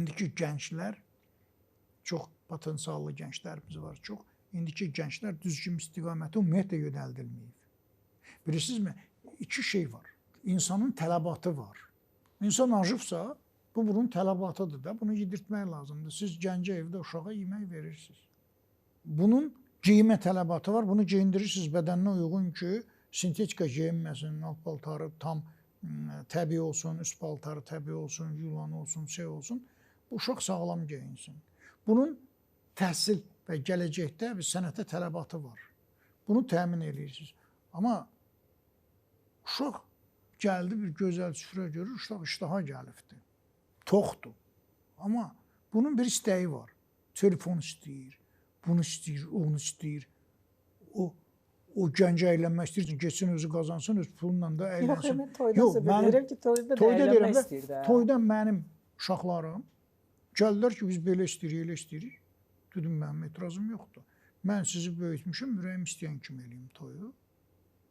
indiki gənclər, çox potensiallı gənclərimiz var, çox. İndiki gənclər düzgün istiqamətə ümumiyyətlə yönəldilməyib. Bilirsinizmi, iki şey var. İnsanın tələbatı var. İnsan acıqsa, bu bunun tələbatıdır da, bunu yedirtmək lazımdır. Siz gəncə evdə uşağa yemək verirsiniz. Bunun geyimə tələbatı var, bunu geyindirirsiniz bədəninə uyğun ki, sintetika geyinməsin, alt paltarı tam təbii olsun, üst paltarı təbii olsun, yulan olsun, şey olsun. Bu uşaq sağlam geyinsin. Bunun təhsil və gələcəkdə bir sənətə tələbatı var. Bunu təmin edirsiniz. Amma uşaq gəldi, bir gözəl süfrə görür, uşaq iştaha gəlibdir. Toxdur. Amma bunun bir istəyi var. Telefon istəyir, bunu istəyir, onu istəyir. O gəncə əylənmək istəyirsin, geçsin özü qazansın, öz pulunla da əylənsin. Yox, mən toydan bilirəm ki, toyda da əylənmək istəyir də. Toydan mənim uşaqlarım gəldilər ki, biz belə istəyirik, elə istəyirik. Dedim, mənim etirazım yoxdur. Mən sizi böyütmüşüm, ürəyim istəyən kimi eləyim toyu.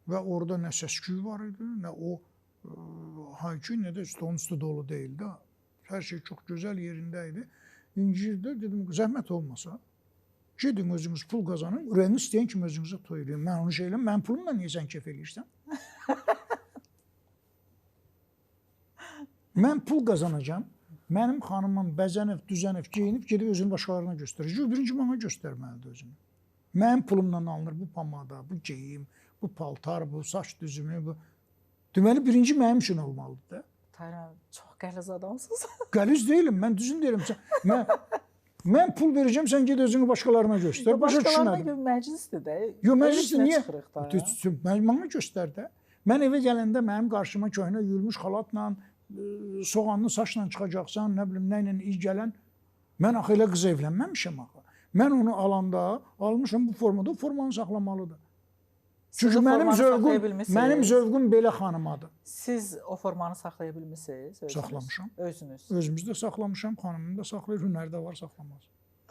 Və orada nə səs-küy var idi, nə o hay-küy, nə də onun üstü dolu deyildi. Hər şey çox gözəl yerində idi. İncirdə dedim, zəhmət olmasa, gedin özünüz pul qazanın, ürəyiniz istəyən kimi özünüzə toy edin. Mən onu şey eləm, mənim pulumla niyə sən kef eləyirsən? Mən pul qazanacam, mənim xanımım bəzənib, düzənib, geyinib, gedib özünü başqalarına göstərir. Birinci mənə göstərməlidir özünü. Mənim pulumla alınır bu pomada, bu geyim, bu paltar, bu saç düzümü, bu... Deməli, birinci mənim üçün olmalıdır da. Tayyar, çox qəliz adamsınız. Qəliz deyiləm, mən düzün deyirəm. Mən pul verəcəm, sən ged özünü başqalarına göstər. Başqalarına məclisdir də. Yox, məclisdir, niyə? Mənə göstər də. Mən evə gələndə mənim qarşıma köhnə yuyulmuş xalatla, soğanlı saçla çıxacaqsan, nə bilim, nə ilə iyi gələn. Mən axı elə qız evlənməmişəm axı. Mən onu alanda, almışam bu formada, formanı saxlamalıdır. Çünki mənim zövqüm belə xanımadır. Siz o formanı saxlaya bilmişsiniz? Saxlamışam. Özünüz? Özümüzdə saxlamışam, xanımım da saxlayır, hünərdə var, saxlamaz.